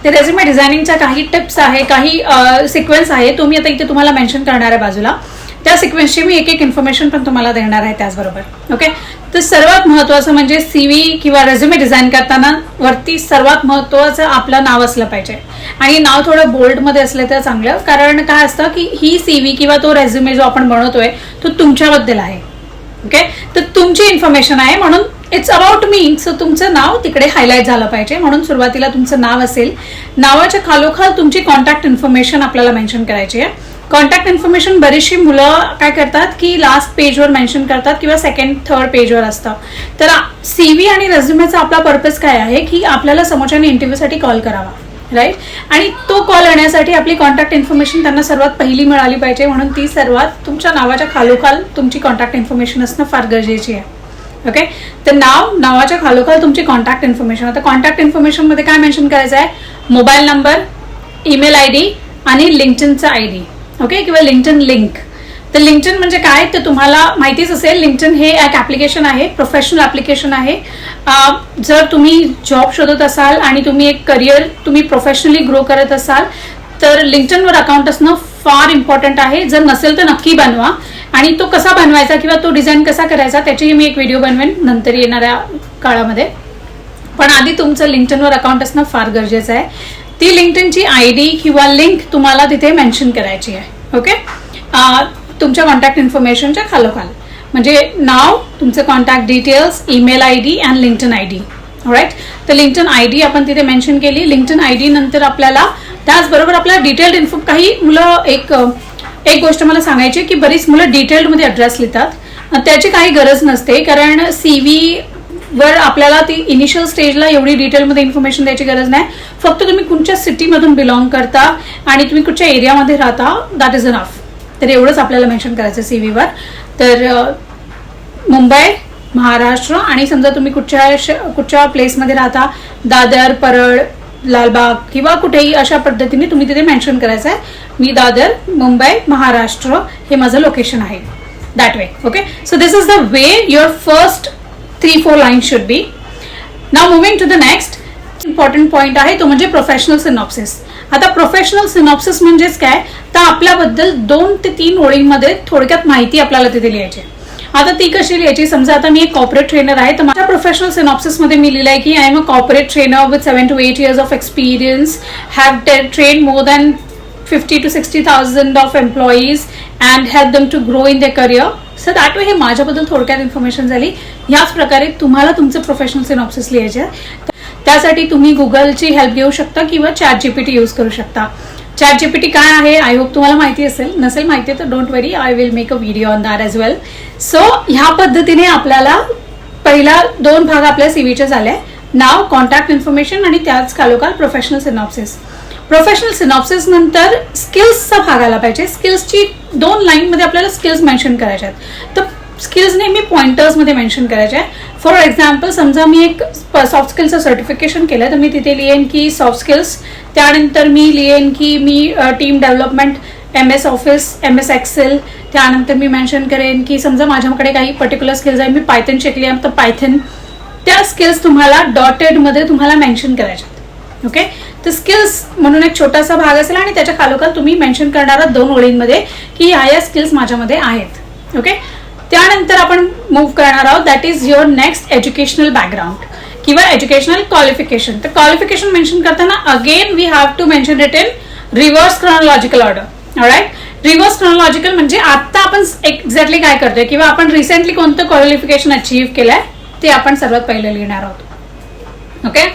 ते रेझ्युमे डिझायनिंगच्या काही टिप्स आहे, काही सिक्वेन्स आहे, तो मी आता इथे तुम्हाला मेन्शन करणार आहे बाजूला. त्या सिक्वेन्सची मी एक इन्फॉर्मेशन पण तुम्हाला देणार आहे त्याचबरोबर. ओके, तर सर्वात महत्त्वाचं म्हणजे CV किंवा रेझ्युमे डिझाईन करताना वरती सर्वात महत्त्वाचं आपलं नाव असलं पाहिजे. आणि नाव थोडं बोल्डमध्ये असलं तर चांगलं, कारण काय असतं की ही CV किंवा तो रेझ्युमे जो आपण बनवतोय तो तुमच्याबद्दल आहे. ओके, तर तुमची इन्फॉर्मेशन आहे म्हणून इट्स अबाउट मी. सो तुमचं नाव तिकडे हायलाईट झालं पाहिजे, म्हणून सुरुवातीला तुमचं नाव असेल. नावाच्या खालोखाल तुमची कॉन्टॅक्ट इन्फॉर्मेशन आपल्याला मेन्शन करायची आहे. कॉन्टॅक्ट इन्फॉर्मेशन बरीचशी मुलं काय करतात की लास्ट पेजवर मेन्शन करतात किंवा सेकंड थर्ड पेजवर असतं. तर CV आणि रेझ्युमेचा आपला पर्पज काय आहे की आपल्याला समोरच्याने इंटरव्ह्यूसाठी कॉल करावा, राईट. आणि तो कॉल येण्यासाठी आपली कॉन्टॅक्ट इन्फॉर्मेशन त्यांना सर्वात पहिली मिळाली पाहिजे, म्हणून ती सर्वात तुमच्या नावाच्या खालोखाल तुमची कॉन्टॅक्ट इन्फॉर्मेशन असणं फार गरजेची आहे. ओके, तर नावाच्या खालोखाल तुमची कॉन्टॅक्ट इन्फॉर्मेशन. आता कॉन्टॅक्ट इन्फॉर्मेशन मध्ये काय मेन्शन करायचं आहे? मोबाईल नंबर, ईमेल ID आणि लिंक्डइनचा ID. ओके, किंवा लिंक्डइन लिंक. तर लिंक्डइन म्हणजे काय ते तुम्हाला माहितीच असेल. लिंक्डइन हे एक ऍप्लिकेशन आहे, प्रोफेशनल ऍप्लिकेशन आहे. जर तुम्ही जॉब शोधत असाल आणि तुम्ही एक करिअर तुम्ही प्रोफेशनली ग्रो करत असाल तर लिंक्डइनवर अकाउंट असणं फार इम्पॉर्टंट आहे. जर नसेल तर नक्की बनवा. आणि तो कसा बनवायचा किंवा तो डिझाईन कसा करायचा त्याचीही मी एक व्हिडिओ बनवेन नंतर येणाऱ्या काळामध्ये. पण आधी तुमचं लिंक्डइनवर अकाउंट असणं फार गरजेचं आहे. ती लिंक्डइनची ID किंवा लिंक तुम्हाला तिथे मेन्शन करायची आहे. ओके, तुमच्या कॉन्टॅक्ट इन्फॉर्मेशनच्या खालोखाल म्हणजे नाव, तुमचं कॉन्टॅक्ट डिटेल्स, ईमेल ID आणि लिंक्डइन ID. राईट, तर लिंक्डइन ID आपण तिथे मेन्शन केली. लिंक्डइन ID नंतर आपल्याला त्याचबरोबर आपल्याला डिटेल्ड इन्फो. काही मुलं एक गोष्ट मला सांगायची की बरीच मुलं डिटेल्डमध्ये ॲड्रेस लिहितात. त्याची काही गरज नसते, कारण CV वर आपल्याला ती इनिशियल स्टेजला एवढी डिटेलमध्ये इन्फॉर्मेशन द्यायची गरज नाही. फक्त तुम्ही कुठच्या सिटीमधून बिलॉंग करता आणि तुम्ही कुठच्या एरियामध्ये राहता, दॅट इज अनफ. तर एवढंच आपल्याला मेन्शन करायचं CV वर. तर मुंबई, महाराष्ट्र आणि समजा तुम्ही कुठच्या प्लेसमध्ये राहता, दादर, परळ, लालबाग किंवा कुठेही अशा पद्धतीने तुम्ही तिथे मेन्शन करायचं आहे. मी दादर, मुंबई, महाराष्ट्र हे माझं लोकेशन आहे. That way. Okay, so this is the way your first 3-4 lines should be. Now moving to the next important point आहे तो म्हणजे प्रोफेशनल सिनॉप्सिस. आता प्रोफेशनल सिनॉप्सिस म्हणजेच काय, तर आपल्याबद्दल 2 ते 3 ओळींमध्ये थोडक्यात माहिती आपल्याला तिथे लिहायची. आता ती कशी लिहायची? समजा आता मी एक कॉर्पोरेट ट्रेनर आहे, तर माझ्या प्रोफेशनल सिनॉप्सिस मध्ये मी लिहिलंय की I am a corporate trainer with 7 to 8 years of experience, have trained more than 50 to 60,000 of employees and help them to grow in their career. So that way हे माझ्याबद्दल थोडक्यात information झाली. ह्याच प्रकारे तुम्हाला तुमचं प्रोफेशनल सिनॉप्सिस लिहायचे आहे. त्यासाठी तुम्ही गुगलची हेल्प घेऊ शकता किंवा ChatGPT यूज करू शकता. ChatGPT काय आहे आय होप तुम्हाला माहिती असेल. नसेल माहिती तर don't worry, I will make a video on that as well. So ह्या पद्धतीने आपल्याला पहिला 2 भाग आपल्या CVचे झाले, नाव, कॉन्टॅक्ट इन्फॉर्मेशन आणि त्याच खालोखाल प्रोफेशनल सिनॉप्सिस. प्रोफेशनल सिनॉप्सिस नंतर स्किल्सचा भाग आला पाहिजे. स्किल्सची 2 लाईनमध्ये आपल्याला स्किल्स मेन्शन करायच्या आहेत. तर स्किल्स नेहमी पॉइंटर्समध्ये मेन्शन करायचे आहे. फॉर एक्झाम्पल समजा मी एक सॉफ्ट स्किल्सचं सर्टिफिकेशन केलं तर मी तिथे लिहेन की सॉफ्ट स्किल्स. त्यानंतर मी लिहेन की मी team development, MS office, MS Excel. त्यानंतर मी मेन्शन करेन की समजा माझ्याकडे काही पर्टिक्युलर स्किल्स आहे, मी पायथन शिकली आहे तर पायथन. त्या स्किल्स तुम्हाला डॉटेडमध्ये तुम्हाला मेन्शन करायच्या. ओके, तर स्किल्स म्हणून एक छोटासा भाग असेल आणि त्याच्या खालोखाल तुम्ही मेन्शन करणारा 2 ओळींमध्ये की या स्किल्स माझ्यामध्ये आहेत. ओके, त्यानंतर आपण मूव्ह करणार आहोत that is your next educational background किंवा एज्युकेशनल क्वालिफिकेशन. तर क्वालिफिकेशन मेन्शन करताना again we have to mention it in reverse chronological order. Alright, reverse chronological म्हणजे आता आपण एक्झॅक्टली काय करतोय किंवा आपण रिसेंटली कोणतं क्वालिफिकेशन अचीव्ह केलंय ते आपण सर्वात पहिले लिहिणार आहोत. ओके,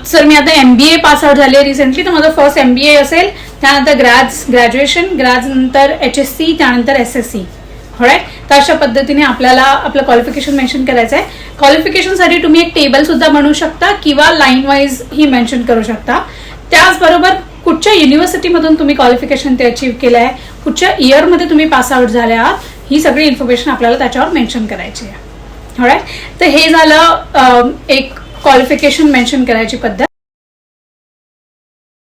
सर मी आता MBA पास आउट झाली आहे रिसेंटली, तर माझं फर्स्ट MBA असेल. त्यानंतर ग्रॅज्युएशन, नंतर HSC, त्यानंतर SSC. राईट, तर अशा पद्धतीने आपल्याला आपलं क्वालिफिकेशन मेन्शन करायचं आहे. क्वालिफिकेशनसाठी तुम्ही एक टेबल सुद्धा बनवू शकता किंवा लाईन वाईज ही मेन्शन करू शकता. त्याचबरोबर कुठच्या युनिव्हर्सिटीमधून तुम्ही क्वालिफिकेशन ते अचीव्ह केलं आहे, कुठच्या इयरमध्ये तुम्ही पास आउट झाले आहात, ही सगळी इन्फॉर्मेशन आपल्याला त्याच्यावर मेन्शन करायची आहे. राईट, तर हे झालं एक क्वालिफिकेशन मेन्शन करायची पद्धत.